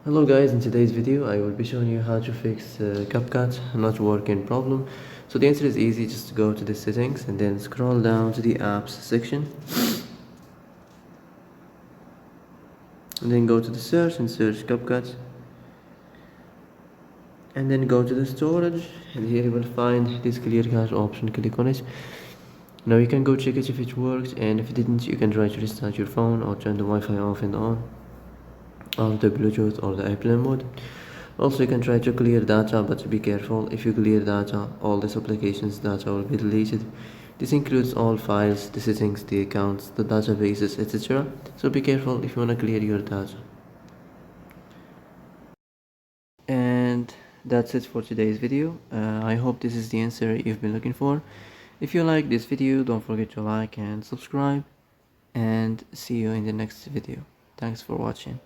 Hello guys, in today's video I will be showing you how to fix Capcut not working problem. So the answer is easy, just go to the settings and then scroll down to the apps section and then go to the search and search Capcut and then go to the storage, and here you will find this clear cache option. Click on it. Now you can go check it if it worked, and if it didn't you can try to restart your phone or turn the Wi-Fi off and on, or the Bluetooth or the airplane mode. Also you can try to clear data, but be careful. If you clear data, all this application's data will be deleted. This includes all files, the settings, the accounts, the databases, etc. So be careful if you want to clear your data. And that's it for today's video. I hope this is the answer you've been looking for. If you like this video, don't forget to like and subscribe, and see you in the next video. Thanks for watching.